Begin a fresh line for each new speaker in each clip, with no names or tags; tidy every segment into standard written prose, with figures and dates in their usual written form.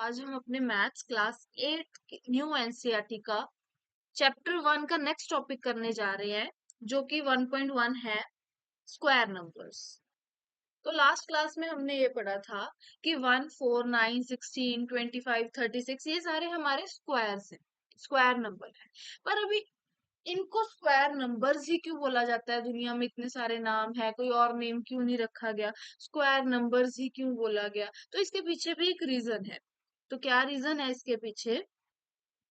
आज हम अपने मैथ्स क्लास 8 न्यू एनसीईआरटी का चैप्टर 1 का नेक्स्ट टॉपिक करने जा रहे हैं, जो कि 1.1 है, स्क्वायर नंबर्स। तो लास्ट क्लास में हमने ये पढ़ा था कि 1, 4, 9, 16, 25, 36 ये सारे हमारे स्क्वायर्स हैं, स्क्वायर नंबर है। पर अभी इनको स्क्वायर नंबर्स ही क्यों बोला जाता है? दुनिया में इतने सारे नाम है, कोई और नेम क्यों नहीं रखा गया? स्क्वायर नंबर्स ही क्यों बोला गया? तो इसके पीछे भी एक रीजन है। तो क्या रीजन है इसके पीछे?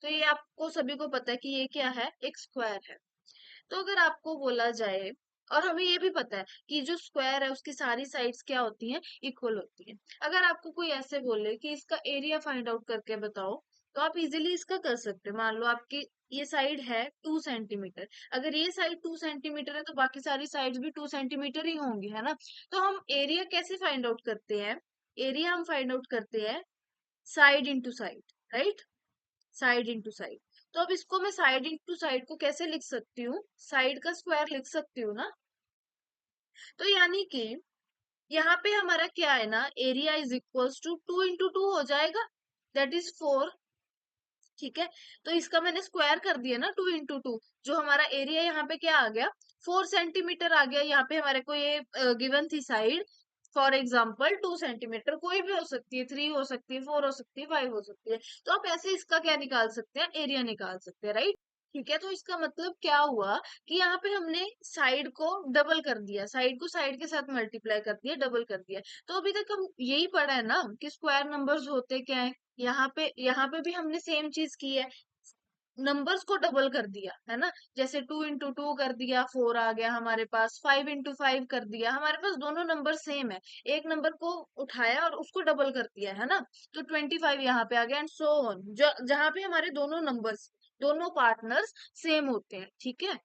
तो ये आपको सभी को पता है कि ये क्या है, एक स्क्वायर है। तो अगर आपको बोला जाए, और हमें ये भी पता है कि जो स्क्वायर है उसकी सारी साइड्स क्या होती हैं, इक्वल होती हैं। अगर आपको कोई ऐसे बोले कि इसका एरिया फाइंड आउट करके बताओ, तो आप इजीली इसका कर सकते हो। मान लो आपकी ये साइड है 2 सेंटीमीटर, अगर ये साइड 2 सेंटीमीटर है तो बाकी सारी साइड्स भी 2 सेंटीमीटर ही होंगी, है ना? तो हम एरिया कैसे फाइंड आउट करते हैं? एरिया हम फाइंड आउट करते हैं side into side, right? Side into side. तो अब इसको मैं साइड इंटू साइड को कैसे लिख सकती हूँ? साइड का स्क्वायर लिख सकती हूँ ना। तो यानी कि यहाँ पे हमारा क्या है ना, area is equals to 2 into 2 हो जाएगा, दैट इज 4। ठीक है, तो इसका मैंने स्क्वायर कर दिया ना 2 इंटू 2। जो हमारा एरिया यहाँ पे क्या आ गया, 4 सेंटीमीटर आ गया। यहाँ पे हमारे को ये गिवन थी साइड, फॉर एग्जाम्पल 2 सेंटीमीटर, कोई भी हो सकती है, 3 हो सकती है, 4 हो सकती है, 5 हो सकती है। तो आप ऐसे इसका क्या निकाल सकते हैं, एरिया निकाल सकते हैं, राइट? ठीक है, तो इसका मतलब क्या हुआ कि यहाँ पे हमने साइड को डबल कर दिया, साइड को साइड के साथ मल्टीप्लाई कर दिया, डबल कर दिया। तो अभी तक हम यही पढ़ा है ना कि स्क्वायर नंबर्स होते क्या है। यहाँ पे भी हमने सेम चीज की है, नंबर्स को डबल कर दिया, है ना? जैसे 2 इंटू 2 कर दिया, 4 आ गया हमारे पास। 5 इंटू 5 कर दिया, हमारे पास दोनों नंबर सेम है। एक नंबर को उठाया और उसको डबल कर दिया, है ना? तो 25 यहाँ पे आ गया, एंड सो ऑन, जहां पे हमारे दोनों नंबर्स, दोनों पार्टनर्स सेम होते हैं। ठीक है,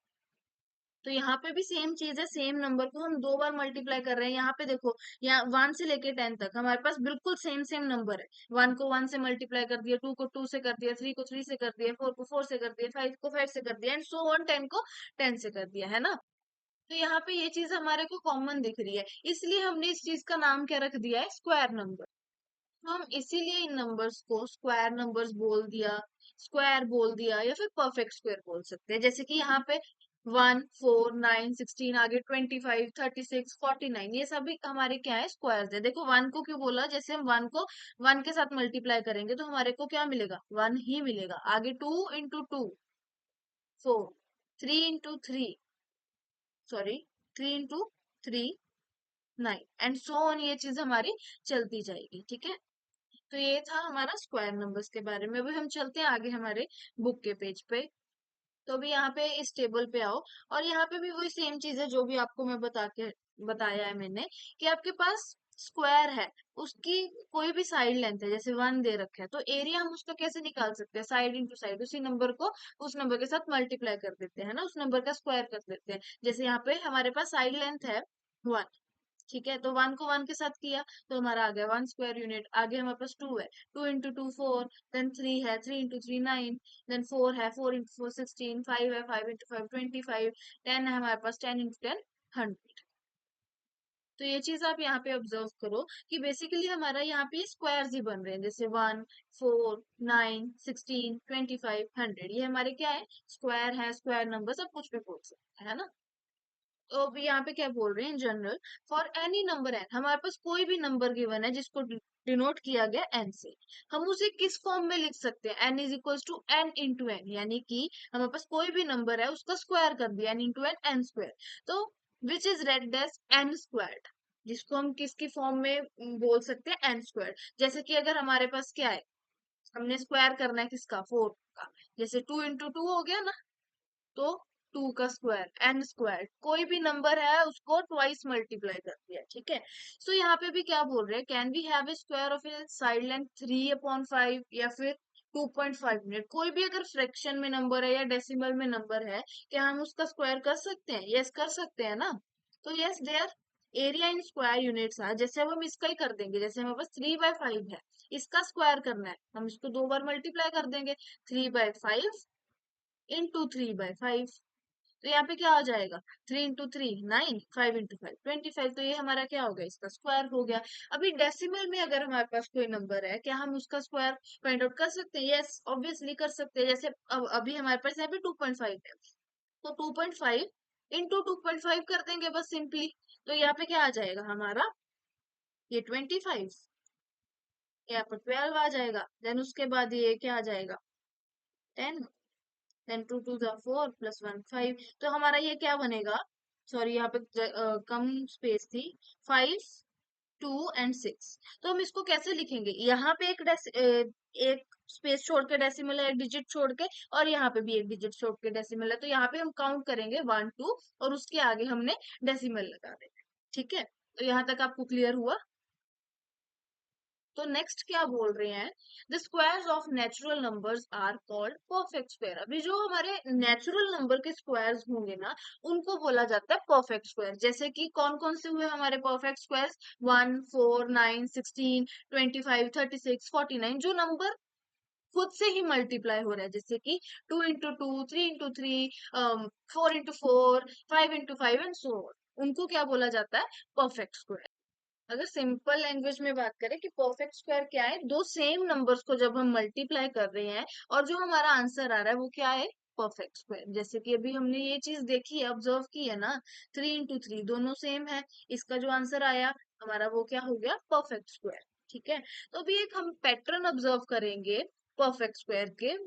तो यहाँ पे भी सेम चीज है, सेम नंबर को हम दो बार मल्टीप्लाई कर रहे हैं। यहाँ पे देखो, यहाँ 1 से लेके 10 तक हमारे पास बिल्कुल सेम सेम नंबर है। 1 को 1 से मल्टीप्लाई कर दिया, 2 को 2 से कर दिया, 3 को 3 से कर दिया, 4 को 4 से कर दिया, 5 को 5 से कर दिया, एंड सो ऑन, 10 को 10 से कर दिया, है ना? तो यहाँ पे ये चीज हमारे को कॉमन दिख रही है, इसलिए हमने इस चीज का नाम क्या रख दिया है, स्क्वायर नंबर। हम इसीलिए इन नंबर्स को स्क्वायर नंबर्स बोल दिया, स्क्वायर बोल दिया, या फिर परफेक्ट स्क्वायर बोल सकते हैं। जैसे कि यहाँ पे 1, 4, 9, 16, आगे 25, 36, 49, ये सभी हमारे क्या है, स्क्वायर्स है। देखो 1 को क्यों बोला, जैसे हम 1 को 1 के साथ मल्टीप्लाई करेंगे तो हमारे को क्या मिलेगा, 1 ही मिलेगा। आगे 2 into 2, 4, 3 into 3, sorry, 3 into 3, 9, and so on, ये चीज हमारी चलती जाएगी। ठीक है, तो ये था हमारा स्क्वायर नंबर्स के बारे में। अभी हम चलते हैं आगे हमारे बुक के पेज पे। तो अभी यहाँ पे इस टेबल पे आओ, और यहाँ पे भी वही सेम चीज है जो भी आपको मैं बताया है मैंने, कि आपके पास स्क्वायर है, उसकी कोई भी साइड लेंथ है, जैसे 1 दे रखा है, तो एरिया हम उसका कैसे निकाल सकते हैं, साइड इंटू साइड, उसी नंबर को उस नंबर के साथ मल्टीप्लाई कर देते हैं ना, उस नंबर का स्क्वायर कर देते हैं। जैसे यहाँ पे हमारे पास साइड लेंथ है 1, ठीक है, तो 1 को 1 के साथ किया तो हमारा आ गया 1 स्क्वायर यूनिट। आगे हमारे पास 2 है, 2 इंटू 2 4, देन 3 है, 3 इंटू 3 9, देन 4 है, 4 इंटू 4 16, 5 है, 5 इंटू 5 25, 10 है हमारे पास, 10 इंटू 10 100। तो ये चीज आप यहाँ पे ऑब्जर्व करो कि बेसिकली हमारा यहाँ पे स्क्वायर्स ही बन रहे हैं, जैसे 1, 4, 9, 16, 25, 100, ये हमारे क्या है, स्क्वायर है, स्क्वायर नंबर सब कुछ भी बोल सकते हैं, है ना? तो अभी यहाँ पे क्या बोल रहे हैं, general, for any number n, हमारे पास कोई भी नंबर गिवन है जिसको डिनोट किया गया एन से, हम उसे किस फॉर्म में लिख सकते हैं, n is equals to n into n, यानी कि हमारे पास कोई भी नंबर है उसका स्क्वायर कर दिया, N into N, N square. तो which is read as N squared, जिसको हम किसकी फॉर्म में बोल सकते हैं, एन स्क्वायर। जैसे कि अगर हमारे पास क्या है, हमने स्क्वायर करना है किसका, 4 का, जैसे 2 इंटू 2 हो गया ना, तो 2 का स्क्वायर, एन स्क्वायर, कोई भी नंबर है उसको ट्वाइस मल्टीप्लाई कर दिया। ठीक है, सो यहाँ पे भी क्या बोल रहे हैं, can we have a square of a side length 3/5 या फिर 2.5 मिनट, कोई भी अगर फ्रैक्शन में नंबर है या डेसिमल में नंबर है, क्या हम उसका स्क्वायर कर सकते हैं? यस, कर सकते हैं ना। तो yes there, area in square units है। जैसे अब हम इसका ही कर देंगे, जैसे हमारे पास 3/5 है, इसका स्क्वायर करना है, हम इसको दो बार मल्टीप्लाई कर देंगे, 3/5 इंटू 3/5। तो यहाँ पे क्या हो जाएगा, 3 into 3 9, 5 into 5 25, तो ये हमारा क्या हो गया, इसका स्क्वायर हो गया। अभी डेसिमल में अगर हमारे पास कोई नंबर है, क्या हम उसका स्क्वायर फाइंड आउट कर सकते हैं? यस, ऑब्वियसली कर सकते हैं। जैसे अब अभी हमारे पास यहाँ पे 2.5 है, तो 2.5 इंटू 2.5 कर देंगे बस सिंपली। तो यहाँ पे क्या आ जाएगा हमारा, ये 25, यहाँ पर 12 आ जाएगा। देन उसके बाद ये क्या आ जाएगा, 10, देन 2 2 4 +1 5। तो हमारा ये क्या बनेगा, सॉरी यहाँ पे कम स्पेस थी, 5 2 एंड 6। तो हम इसको कैसे लिखेंगे, यहाँ पे एक स्पेस छोड़ के डेसिमल है, एक डिजिट छोड़ के, और यहाँ पे भी एक डिजिट छोड़ के डेसिमल है। तो यहाँ पे हम काउंट करेंगे 1 2, और उसके आगे हमने डेसिमल लगा देना। ठीक है, तो यहाँ तक आपको क्लियर हुआ? तो नेक्स्ट क्या बोल रहे हैं, the squares of natural numbers are called perfect square. अभी जो हमारे नेचुरल नंबर के स्क्वायर्स होंगे ना, उनको बोला जाता है परफेक्ट स्क्वायर। जैसे कि कौन कौन से हुए हमारे परफेक्ट स्क्वायर्स, 1 4 9 16 25 36 49, जो नंबर खुद से ही मल्टीप्लाई हो रहा है, जैसे कि 2 into 2 3 into 3 4 into 4 5 into 5 and so on। उनको क्या बोला जाता है, परफेक्ट स्क्वायर। अगर सिंपल लैंग्वेज में बात करें कि परफेक्ट स्क्वायर क्या है, दो सेम नंबर्स को जब हम मल्टीप्लाई कर रहे हैं और जो हमारा आंसर आ रहा है वो क्या है, परफेक्ट स्क्वायर। जैसे कि अभी हमने ये चीज देखी है, ऑब्जर्व की है ना, 3 into 3 दोनों सेम है, इसका जो आंसर आया हमारा वो क्या हो गया, परफेक्ट स्क्वायर। ठीक है, तो अभी एक हम पैटर्न ऑब्जर्व करेंगे परफेक्ट स्क्वायर के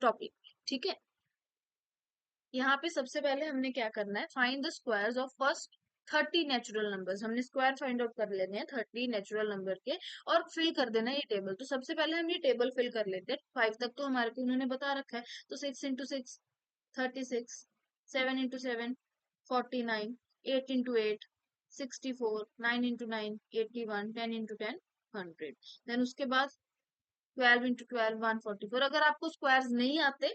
टॉपिक। ठीक है, यहाँ पे सबसे पहले हमने क्या करना है, find the squares of first 30 natural numbers. हमने स्क्वायर फाइंड आउट कर लेने हैं 30 नेचुरल नंबर के, और फिल कर देना है ये टेबल। तो सबसे पहले हम ये टेबल फिल कर लेते हैं। 5 तक तो हमारे को उन्होंने बता रखा है, तो 6 into 6 36, 7 into 7 49, 8 into 8 64, 9 into 9 81, 10 into 10 100। Then उसके बाद 12 into 12 144। अगर आपको स्क्वायर्स नहीं आते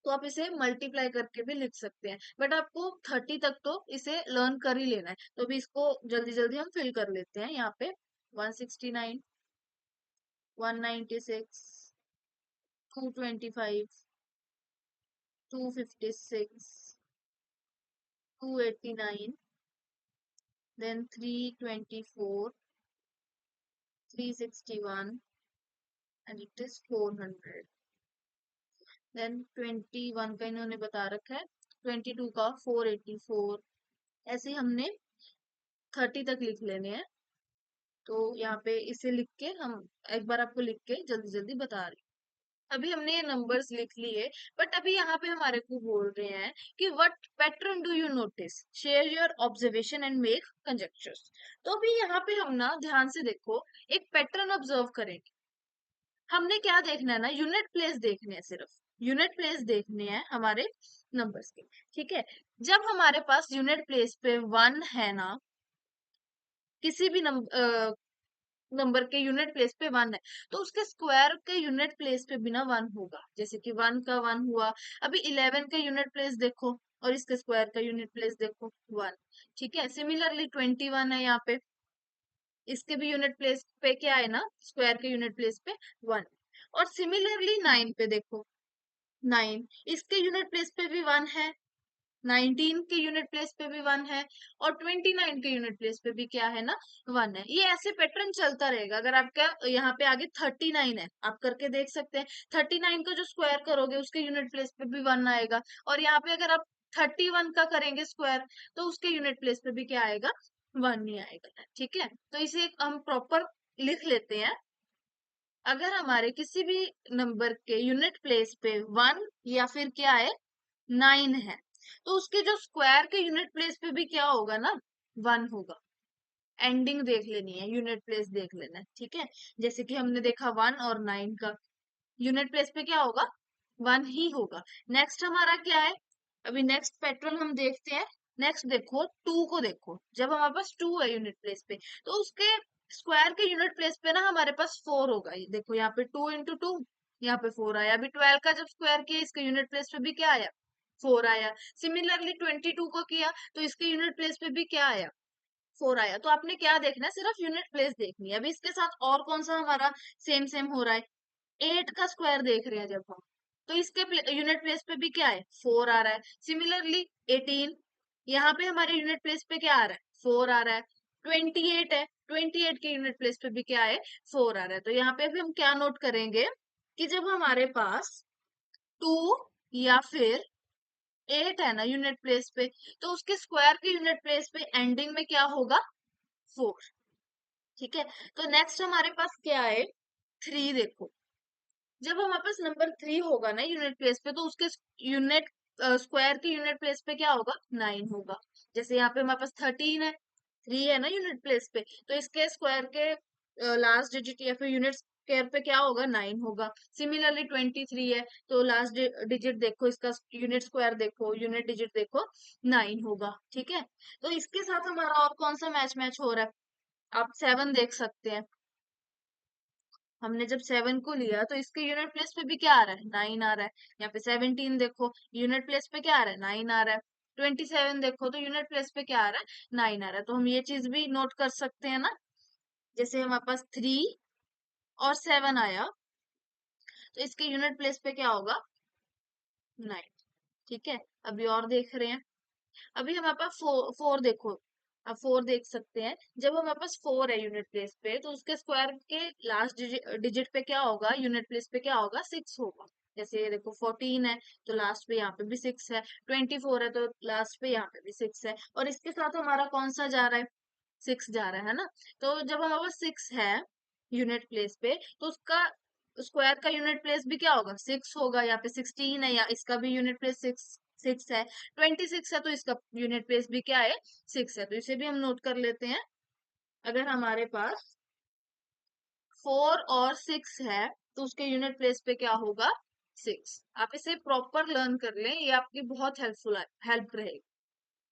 तो आप इसे मल्टीप्लाई करके भी लिख सकते हैं, बट आपको 30 तक तो इसे लर्न कर ही लेना है। तो अभी इसको जल्दी जल्दी हम फिल कर लेते हैं। यहाँ पे 169 196 225 256 289, then 324 361 and it is 400। Then 21 का इन्होंने बता रखा है, 22 का 484। ऐसे ही हमने 30 तक लिख लेने हैं। तो यहाँ पे इसे लिख के हम एक बार आपको लिख के जल्दी जल्दी बता रही हूँ। अभी हमने ये नंबर्स लिख लिए, बट अभी यहाँ पे हमारे को बोल रहे हैं कि what pattern do you notice, share your observation and make conjectures. तो अभी यहाँ पे हम ना ध्यान से देखो, एक पैटर्न ऑब्जर्व करेंगे। हमने क्या देखना है ना, यूनिट प्लेस देखने हैं, सिर्फ यूनिट प्लेस देखने हैं हमारे नंबर्स के। ठीक है, जब हमारे पास यूनिट प्लेस पे 1 है ना, किसी भी नंबर के यूनिट प्लेस पे 1 है, तो उसके स्क्वायर के यूनिट प्लेस पे भी ना 1 होगा। जैसे कि 1 का 1 हुआ। अभी 11 का यूनिट प्लेस देखो, और इसके स्क्वायर का यूनिट प्लेस देखो 1। ठीक है, सिमिलरली 21 है यहाँ पे, इसके भी यूनिट प्लेस पे क्या है ना, स्क्वायर के यूनिट प्लेस पे 1। और सिमिलरली 9 पे देखो, 9 इसके यूनिट प्लेस पे भी 1 है, 19 के यूनिट प्लेस पे भी 1 है, और 29 के यूनिट प्लेस पे भी क्या है ना, 1 है। ये ऐसे पैटर्न चलता रहेगा। अगर आपका यहाँ पे आगे 39 है, आप करके देख सकते हैं, 39 का जो स्क्वायर करोगे उसके यूनिट प्लेस पे भी 1 आएगा। और यहाँ पे अगर आप 31 का करेंगे स्क्वायर, तो उसके यूनिट प्लेस पे भी क्या आएगा, 1 ही आएगा। ठीक है, तो इसे हम प्रॉपर लिख लेते हैं। अगर हमारे किसी भी नंबर के यूनिट प्लेस पे 1 या फिर क्या है, 9 है, तो उसके जो स्क्वायर के यूनिट प्लेस पे भी क्या होगा ना, 1 होगा। एंडिंग देख लेनी है, यूनिट प्लेस देख लेना है। ठीक है, जैसे कि हमने देखा 1 और 9 का यूनिट प्लेस पे क्या होगा, 1 ही होगा। नेक्स्ट हमारा क्या है, अभी नेक्स्ट पैटर्न हम देखते हैं। नेक्स्ट देखो 2 को देखो, जब हमारे पास 2 है यूनिट प्लेस पे, तो उसके स्क्वायर के यूनिट प्लेस पे ना हमारे पास 4 होगा। ये देखो यहाँ पे 2 into 2, यहाँ पे 4 आया। अभी 12 का जब स्क्वायर किया, इसके यूनिट प्लेस पे भी क्या आया, 4 आया। सिमिलरली 22 को किया, तो इसके यूनिट प्लेस पे भी क्या आया, 4 आया। तो आपने क्या देखना है, सिर्फ यूनिट प्लेस देखनी है। अभी इसके साथ और कौन सा हमारा सेम सेम हो रहा है, 8 का स्क्वायर देख रहे हैं जब हम, तो इसके यूनिट प्लेस पे भी क्या है, 4 आ रहा है। सिमिलरली 18, यहाँ पे हमारे यूनिट प्लेस पे क्या आ रहा है, 4 आ रहा है। 28 है, 28 के यूनिट प्लेस पे भी क्या है, 4 आ रहा है। तो यहाँ पे भी हम क्या नोट करेंगे कि जब हमारे पास 2 या फिर 8 है ना यूनिट प्लेस पे, तो उसके स्क्वायर के यूनिट प्लेस पे एंडिंग में क्या होगा, 4। ठीक है, तो नेक्स्ट हमारे पास क्या है, 3। देखो, जब हमारे पास नंबर 3 होगा ना यूनिट प्लेस पे, तो उसके यूनिट स्क्वायर के यूनिट प्लेस पे क्या होगा, 9 होगा। जैसे यहाँ पे हमारे पास 13 है, 3 है ना यूनिट प्लेस पे, तो इसके स्क्वायर के लास्ट डिजिट या फिर यूनिट स्क्वायर पे क्या होगा, 9 होगा। सिमिलरली 23 है, तो लास्ट डिजिट देखो, इसका यूनिट स्क्वायर देखो, यूनिट डिजिट देखो, 9 होगा। ठीक है, तो इसके साथ हमारा और कौन सा मैच मैच हो रहा है, आप 7 देख सकते हैं। हमने जब 7 को लिया तो इसके यूनिट प्लेस पे भी क्या आ रहा है, 9 आ रहा है। यहाँ पे 17 देखो, यूनिट प्लेस पे क्या आ रहा है, 9 आ रहा है। 27 देखो, तो यूनिट प्लेस पे क्या आ रहा है, 9 आ रहा है। तो हम ये चीज भी नोट कर सकते हैं ना, जैसे हमारे पास 3 और 7 आया, तो इसके यूनिट प्लेस पे क्या होगा, 9। ठीक है, अभी और देख रहे हैं। अभी हमारे पास 4 देखो, अब 4 देख सकते हैं। जब हमारे पास 4 है यूनिट प्लेस पे, तो उसके स्क्वायर के लास्ट डिजिट पे क्या होगा, यूनिट प्लेस पे क्या होगा, 6 होगा। जैसे ये देखो 14 है, तो लास्ट पे यहाँ पे भी 6 है। 24 है, तो लास्ट पे यहाँ पे भी 6 है। और इसके साथ हमारा कौन सा जा रहा है, 6 जा रहा है ना। तो जब हमारे पास 6 है यूनिट प्लेस पे, तो उसका स्क्वायर का यूनिट प्लेस भी क्या होगा, 6 होगा। यहाँ पे 16 है, या इसका भी यूनिट प्लेस 6 है। 26 है, तो इसका यूनिट प्लेस भी क्या है, 6 है। तो इसे भी हम नोट कर लेते हैं। अगर हमारे पास 4 और 6 है, तो उसके यूनिट प्लेस पे क्या होगा, 6। आप इसे प्रॉपर लर्न कर लें, ये आपकी बहुत हेल्पफुल हेल्प रहेगी,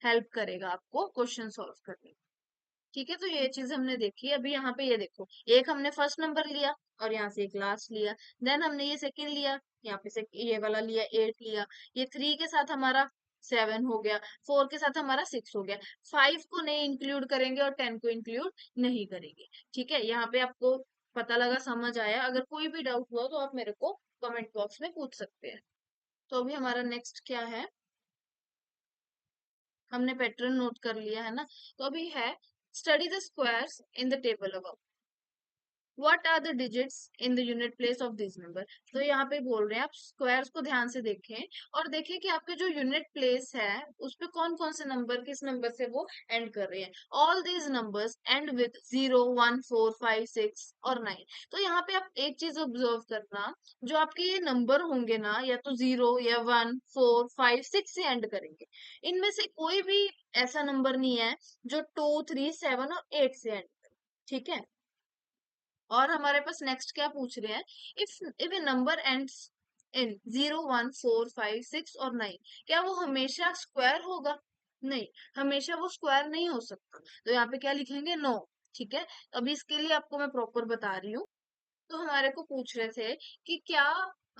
हेल्प करेगा आपको क्वेश्चन सॉल्व करने में। ठीक है, तो ये चीज हमने देखी। अभी यहाँ पे ये देखो, एक हमने फर्स्ट नंबर लिया और यहाँ से एक लास्ट लिया। देन हमने ये सेकंड लिया, यहाँ पे से ये वाला लिया, 8 लिया। ये 3 के साथ हमारा 7 हो गया, 4 के साथ हमारा 6 हो गया। 5 को नहीं इंक्लूड करेंगे और 10 को इंक्लूड नहीं करेंगे। ठीक है, यहाँ पे आपको पता लगा, समझ आया। अगर कोई भी डाउट हुआ तो आप मेरे को कमेंट बॉक्स में पूछ सकते हैं। तो अभी हमारा नेक्स्ट क्या है, हमने पैटर्न नोट कर लिया है ना। तो अभी है, study the squares in the table above, what are the digits in the unit place of this number. तो यहाँ पे बोल रहे हैं आप स्क्वायर्स को ध्यान से देखें और देखें कि आपके जो यूनिट प्लेस है उस पे कौन कौन से नंबर, किस नंबर से वो एंड कर रहे हैं। All these numbers and with 0, 1, 4, 5, 6 और 9। तो यहाँ पे आप एक चीज ऑब्जर्व करना, जो आपके ये नंबर होंगे ना, या तो 0 या 1, 4, 5, 6 से एंड करेंगे। इनमें से कोई भी ऐसा नंबर नहीं है जो 2, 3, 7 और 8 से एंड करे। ठीक है, और हमारे पास नेक्स्ट क्या पूछ रहे हैं, if a number ends in 0, 1, 4, 5, 6 और 9, क्या वो हमेशा स्क्वायर होगा, नहीं, हमेशा वो स्क्वायर नहीं हो सकता। तो यहाँ पे क्या लिखेंगे, नो। ठीक है, अभी इसके लिए आपको मैं प्रॉपर बता रही हूँ। तो हमारे को पूछ रहे थे कि क्या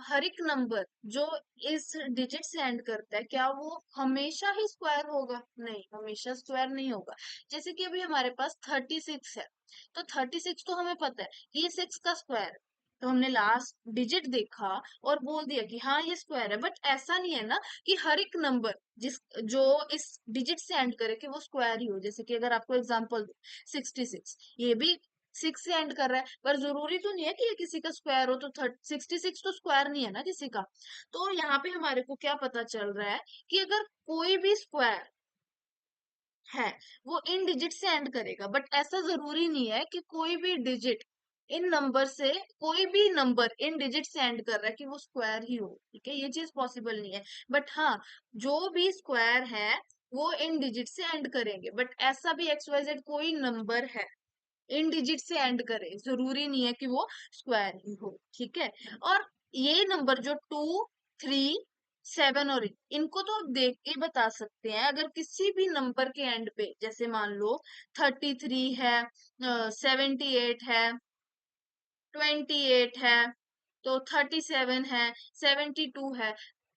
हर एक नंबर जो इस डिजिट से एंड करता है, क्या वो हमेशा ही स्क्वायर होगा, नहीं, हमेशा स्क्वायर नहीं होगा। जैसे कि अभी हमारे पास 36 है, तो 36 तो हमें पता है कि ये 6 का स्क्वायर है। तो हमने लास्ट डिजिट देखा और बोल दिया कि हाँ ये स्क्वायर है। बट ऐसा नहीं है ना कि हर एक नंबर जिस जो इस डिजिट से एंड करे कि वो स्क्वायर ही हो। जैसे कि अगर आपको एग्जांपल दो, 66, ये भी 6 से एंड कर रहा है, पर जरूरी तो नहीं है कि ये किसी का स्क्वायर हो। तो 66 तो स्क्वायर नहीं है ना किसी का। तो यहाँ पे हमारे को क्या पता चल रहा है कि अगर कोई भी स्क्वायर है वो इन डिजिट से एंड करेगा। बट ऐसा जरूरी नहीं है कि कोई भी डिजिट इन नंबर से, कोई भी नंबर इन डिजिट से एंड कर रहा है कि वो स्क्वायर ही हो। ठीक है, ये चीज पॉसिबल नहीं है। बट हाँ, जो भी स्क्वायर है वो इन डिजिट से एंड करेंगे। बट ऐसा भी एक्स वाई जेड कोई नंबर है इन डिजिट से एंड करे, जरूरी नहीं है कि वो स्क्वायर ही हो। ठीक है, और ये नंबर जो 2, 3, 7 और 8, इनको तो आप देख के बता सकते हैं। अगर किसी भी नंबर के एंड पे, जैसे मान लो 33 है, 78 है, 28 है, तो 37 है, 72 है,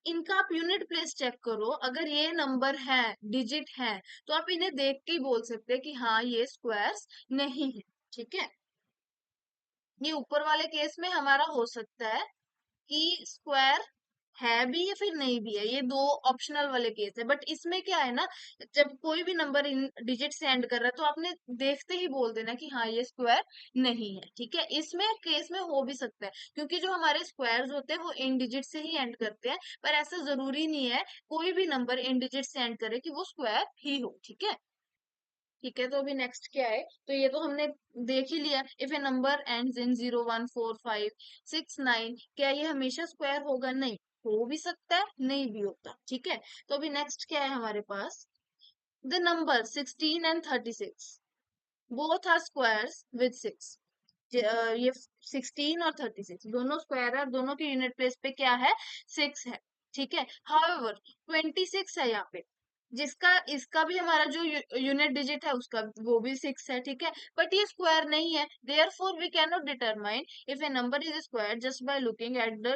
इनका आप यूनिट प्लेस चेक करो। अगर ये नंबर है, डिजिट है, तो आप इन्हें देख के ही बोल सकते हैं कि हाँ ये स्क्वायर्स नहीं है। ठीक है, ये ऊपर वाले केस में हमारा हो सकता है कि स्क्वायर है भी या फिर नहीं भी है, ये दो ऑप्शनल वाले केस है। बट इसमें क्या है ना, जब कोई भी नंबर इन डिजिट से एंड कर रहा है तो आपने देखते ही बोल देना कि हाँ ये स्क्वायर नहीं है, ठीक है। इसमें केस में हो भी सकता है, क्योंकि जो हमारे स्क्वायर्स होते हैं वो इन डिजिट से ही एंड करते हैं, पर ऐसा जरूरी नहीं है कोई भी नंबर इन डिजिट से एंड करे कि वो स्क्वायर ही हो, ठीक है। ठीक है, तो अभी नेक्स्ट क्या है, तो ये तो हमने देख ही लिया। If a number ends in 0 1 4 5 6 9, क्या ये हमेशा स्क्वायर होगा? नहीं, हो भी सकता है नहीं भी होता, ठीक है। तो अभी नेक्स्ट क्या है हमारे पास, the number 16 and 36 both are squares with 6। ये 16 और 36 दोनों स्क्वायर है और दोनों की यूनिट प्लेस पे क्या है, 6 है, ठीक है। हाउएवर 26 है यहाँ पे, जिसका इसका भी हमारा जो यूनिट डिजिट है उसका वो भी 6 है, ठीक है। बट ये स्क्वायर नहीं है, therefore we can not determine if a number is square just by looking at the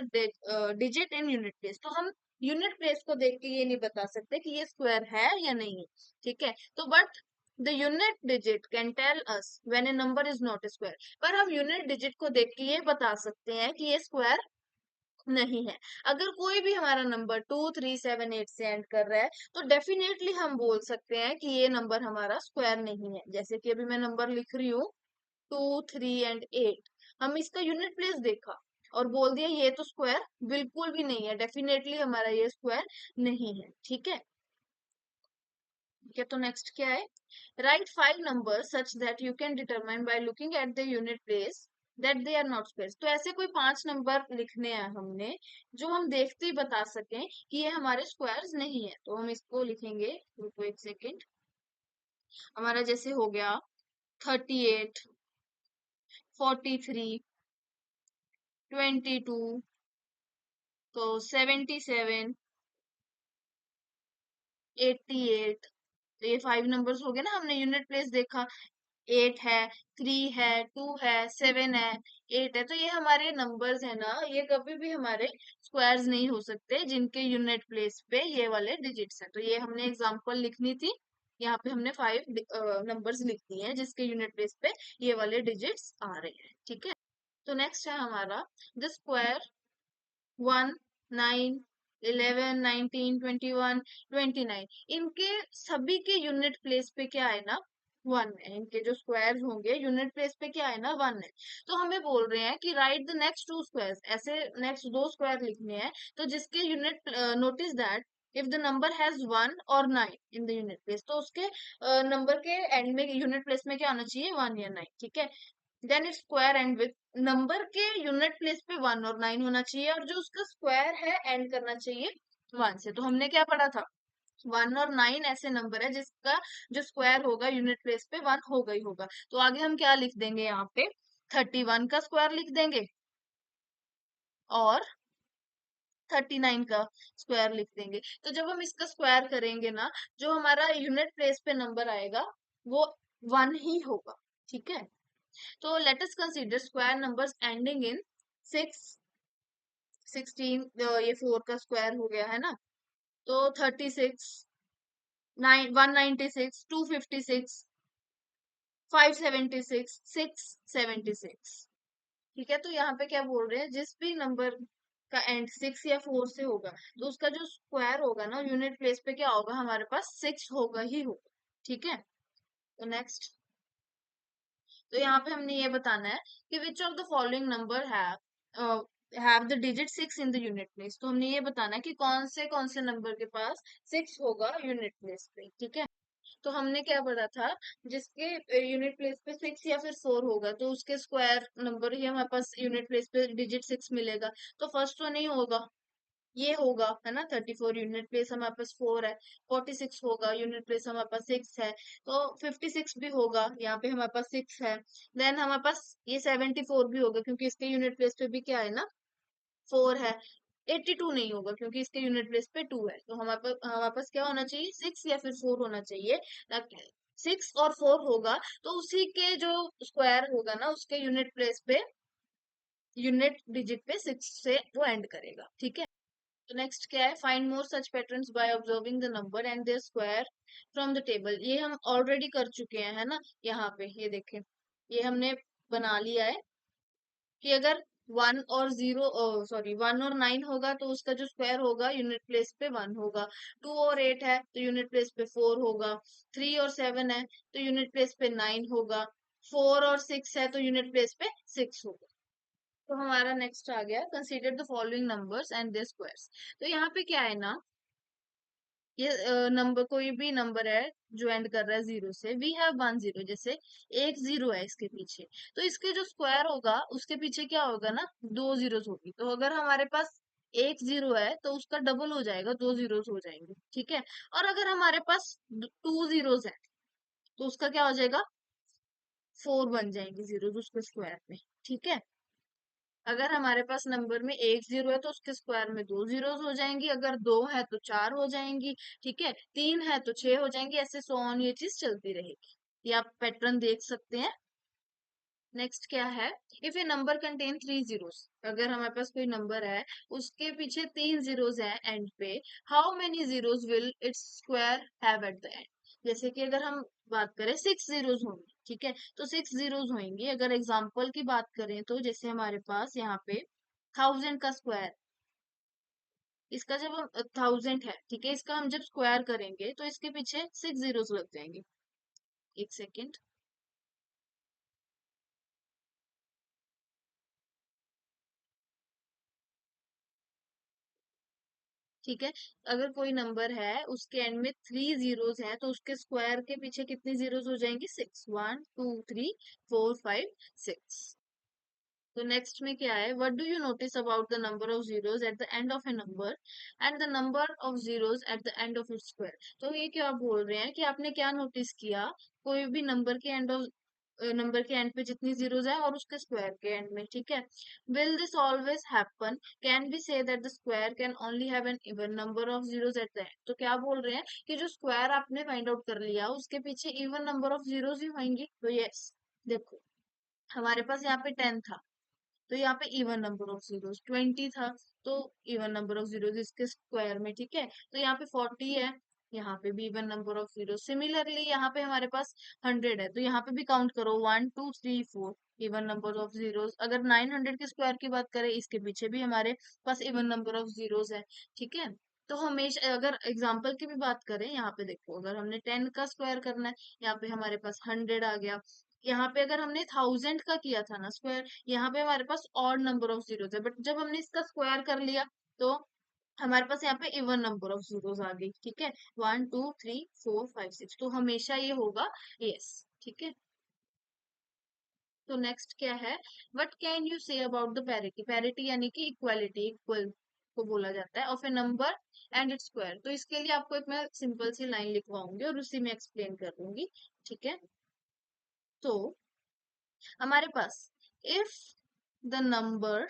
digit in unit place. तो हम यूनिट प्लेस को देख के ये नहीं बता सकते कि ये स्क्वायर है या नहीं है, ठीक है। तो but the unit digit can tell us when a number is not square. पर हम यूनिट डिजिट को देख के ये बता सकते हैं कि ये स्क्वायर नहीं है। अगर कोई भी हमारा नंबर 2 3 7 8 से एंड कर रहा है तो डेफिनेटली हम बोल सकते हैं कि ये नंबर हमारा स्क्वायर नहीं है। जैसे कि अभी मैं नंबर लिख रही हूँ 2 3 and 8, हम इसका यूनिट प्लेस देखा और बोल दिया ये तो स्क्वायर बिल्कुल भी नहीं है, डेफिनेटली हमारा ये स्क्वायर नहीं है, ठीक है। ठीक है, तो नेक्स्ट क्या है, write 5 number such that you can determine by looking at the unit place that they are not square. तो ऐसे कोई 5 नंबर लिखने हैं हमने जो हम देखते ही बता सकें कि ये हमारे स्क्वायर्स नहीं है। तो हम इसको लिखेंगे, रुको एक सेकेंड। हमारा जैसे हो गया 38, 43, 22, तो 77, 88। तो ये 5 नंबर्स हो गए ना, हमने यूनिट प्लेस देखा। 8 है, 3 है, 2 है, 7 है, 8 है। तो ये हमारे नंबर्स है ना, ये कभी भी हमारे स्क्वायर्स नहीं हो सकते जिनके यूनिट प्लेस पे ये वाले डिजिट्स हैं। तो ये हमने एग्जांपल लिखनी थी, यहाँ पे हमने 5 नंबर्स लिख दिए हैं जिसके यूनिट प्लेस पे ये वाले डिजिट्स आ रहे हैं, ठीक है। तो नेक्स्ट है हमारा द स्क्वायर 1 9 11 19 21 29, इनके सभी के यूनिट प्लेस पे क्या है ना, 1 है। इनके जो स्क्वायर्स होंगे यूनिट प्लेस पे क्या है ना, 1 है। तो हमें बोल रहे हैं कि राइट द नेक्स्ट 2 स्क्वायर्स, ऐसे नेक्स्ट 2 स्क्वायर लिखने हैं तो जिसके unit, notice that if the number has 1 or 9 in the unit place, तो उसके नंबर के एंड में यूनिट प्लेस में क्या होना चाहिए, 1 या 9, ठीक है। Then it square end with, number के यूनिट प्लेस पे 1 और 9 होना चाहिए और जो उसका स्क्वायर है एंड करना चाहिए 1 से। तो हमने क्या पढ़ा था, 1 और 9 ऐसे नंबर है जिसका जो स्क्वायर होगा यूनिट प्लेस पे 1 होगा ही होगा। तो आगे हम क्या लिख देंगे यहाँ पे, 31 का स्क्वायर लिख देंगे और 39 का स्क्वायर लिख देंगे। तो जब हम इसका स्क्वायर करेंगे ना, जो हमारा यूनिट प्लेस पे नंबर आएगा वो 1 ही होगा, ठीक है। तो let us consider square numbers ending in 6, 16, ये 4 का स्क्वायर हो गया है ना, तो 36, 196, 256, 576, 676, ठीक है। तो यहाँ पे क्या बोल रहे हैं, जिस भी नंबर का एंड 6 या 4 से होगा तो उसका जो स्क्वायर होगा ना यूनिट प्लेस पे क्या होगा, हमारे पास 6 होगा ही होगा, ठीक है। तो नेक्स्ट, तो यहाँ पे हमने ये बताना है कि which of the following number have the digit 6 in the unit place. तो हमने ये बताना है कि कौन से नंबर के पास 6 होगा यूनिट प्लेस पे, ठीक है। तो हमने क्या पढ़ा था, जिसके यूनिट प्लेस पे 6 या फिर 4 होगा तो उसके स्क्वायर नंबर ही हमारे पास यूनिट प्लेस पे डिजिट 6 मिलेगा। तो फर्स्ट तो नहीं होगा, ये होगा है ना, 34 यूनिट प्लेस हमारे पास 4 है। 46 होगा, यूनिट प्लेस हमारे पास 6 है। तो 56 भी होगा, यहाँ पे हमारे पास 6 है। देन हमारे पास ये 74 भी होगा क्योंकि इसके यूनिट प्लेस पे भी क्या है ना, 4 है। 82 नहीं होगा क्योंकि इसके यूनिट प्लेस पे 2 है। तो हमारे पास क्या होना चाहिए, 6 या फिर 4 होना चाहिए। 6 और 4 होगा तो उसी के जो स्क्वायर होगा ना उसके यूनिट प्लेस पे, यूनिट डिजिट पे 6 से वो एंड करेगा, ठीक है। तो नेक्स्ट क्या है, find more such patterns by observing the number and their square from the table. ये हम ऑलरेडी कर चुके हैं है ना, यहाँ पे ये देखें, ये हमने बना लिया है कि अगर वन और जीरो, सॉरी, वन और नाइन होगा तो उसका जो स्क्वायर होगा यूनिट प्लेस पे वन होगा। टू और एट है तो यूनिट प्लेस पे फोर होगा। थ्री और सेवन है तो यूनिट प्लेस पे नाइन होगा। फोर और सिक्स है तो यूनिट प्लेस पे सिक्स होगा। तो हमारा नेक्स्ट आ गया, consider the following numbers and their squares. तो यहाँ पे क्या है ना, ये नंबर, कोई भी नंबर है जो एंड कर रहा है जीरो से, वी हैव वन जीरो, जैसे एक जीरो है इसके पीछे, तो इसके जो स्क्वायर होगा उसके पीछे क्या होगा ना, दो जीरोस होगी। तो अगर हमारे पास एक जीरो है तो उसका डबल हो जाएगा, दो जीरोस हो जाएंगे, ठीक है। और अगर हमारे पास टू जीरोस है तो उसका क्या हो जाएगा, फोर बन जाएंगे जीरोस उसके स्क्वायर में, ठीक है। अगर हमारे पास नंबर में एक जीरो है तो उसके स्क्वायर में दो जीरोस हो जाएंगी, अगर दो है तो चार हो जाएंगी, ठीक है, तीन है तो छह हो जाएंगी, ऐसे सो ऑन, ये चीज चलती रहेगी। ये आप पैटर्न देख सकते हैं। नेक्स्ट क्या है, if a number contain three zeros, अगर हमारे पास कोई नंबर है उसके पीछे तीन जीरोस है एंड पे, how many zeros will its square have at the end. जैसे कि अगर हम बात करें सिक्स जीरोस होंगे, ठीक है, तो सिक्स जीरोस होंगे। अगर एग्जांपल की बात करें तो जैसे हमारे पास यहाँ पे थाउजेंड का स्क्वायर, इसका जब हम थाउजेंड है, ठीक है, इसका हम जब स्क्वायर करेंगे तो इसके पीछे सिक्स जीरोस लग जाएंगे। एक सेकेंड, ठीक है। अगर कोई नंबर है उसके एंड में थ्री जीरोस हैं तो उसके स्क्वायर के पीछे कितनी जीरोस हो जाएंगी, six, one two three four five six. तो नेक्स्ट में क्या है, what do you notice about the number of zeros at the end of A number and the number of zeros at the end of its square. तो ये क्या बोल रहे हैं कि आपने क्या नोटिस किया, कोई भी नंबर के एंड ऑफ, नंबर के एंड पे जितनी जीरोस है और उसके स्क्वायर के एंड में, ठीक है। Will this always happen, can be say that the square can only have an even number of zeros at the end. तो क्या बोल रहे हैं कि जो स्क्वायर आपने फाइंड आउट कर लिया उसके पीछे इवन नंबर ऑफ जीरोस ही होंगी। तो यस, देखो हमारे पास यहाँ पे टेन था तो यहाँ पे even number of zeros, twenty था तो इवन नंबर ऑफ जीरोस इसके स्क्वायर में, ठीक है। तो यहाँ पे फोर्टी है, यहाँ पे भी even number of zero. Similarly यहाँ पे हमारे पास हंड्रेड है तो यहाँ पे भी काउंट करो, one two three four, even number of zeros. अगर नाइन हंड्रेड के स्क्वायर की बात करें इसके पीछे भी हमारे पास इवन नंबर ऑफ जीरोस है, ठीक है। तो हमेशा अगर एग्जाम्पल की भी बात करें, यहाँ पे देखो अगर हमने टेन का स्क्वायर करना है, यहाँ पे हमारे पास हंड्रेड आ गया। यहाँ पे अगर हमने थाउजेंड का किया था ना स्क्वायर, यहाँ पे हमारे पास ऑड नंबर ऑफ जीरोस है, बट जब हमने इसका स्क्वायर कर लिया तो हमारे पास यहाँ पे इवन नंबर ऑफ जीरोस आ गई, ठीक है, one two three four five six. तो हमेशा ये होगा, यस, ठीक है। तो नेक्स्ट क्या है, what can you say about the parity. Parity यानी कि इक्वालिटी, इक्वल को बोला जाता है, of A number and its square. तो इसके लिए आपको एक मैं सिंपल सी लाइन लिखवाऊंगी और उसी में एक्सप्लेन कर दूंगी, ठीक है। तो हमारे पास, if the number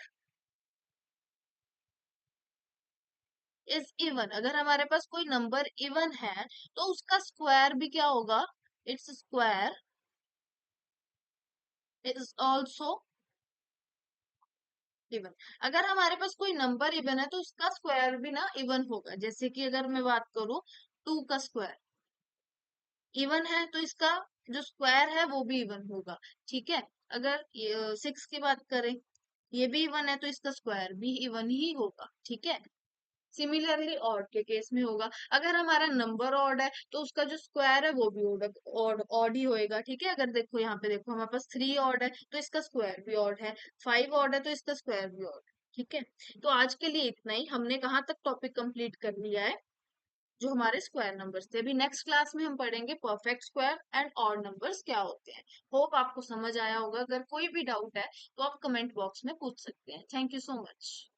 is even, अगर हमारे पास कोई नंबर इवन है तो उसका स्क्वायर भी क्या होगा, its square is also even. अगर हमारे पास कोई नंबर इवन है तो उसका स्क्वायर भी ना इवन होगा। जैसे कि अगर मैं बात करूं, टू का स्क्वायर इवन है तो इसका जो स्क्वायर है वो भी इवन होगा, ठीक है। अगर सिक्स की बात करें, ये भी इवन है तो इसका स्क्वायर भी इवन ही होगा, ठीक है। सिमिलरली ऑड के केस में होगा, अगर हमारा नंबर ऑड है तो उसका जो स्क्वायर है वो भी ऑड ऑड ही होएगा, ठीक है। अगर देखो यहाँ पे देखो हमारे पास थ्री ऑड है तो इसका स्क्वायर भी ऑड है, फाइव ऑड है तो इसका स्क्वायर भी ऑड, ठीक है। तो आज के लिए इतना ही, हमने कहाँ तक टॉपिक कंप्लीट कर लिया है, जो हमारे स्क्वायर नंबर्स थे। अभी नेक्स्ट क्लास में हम पढ़ेंगे perfect square and odd numbers क्या होते हैं। होप आपको समझ आया होगा, अगर कोई भी डाउट है तो आप कमेंट बॉक्स में पूछ सकते हैं। Thank you so much.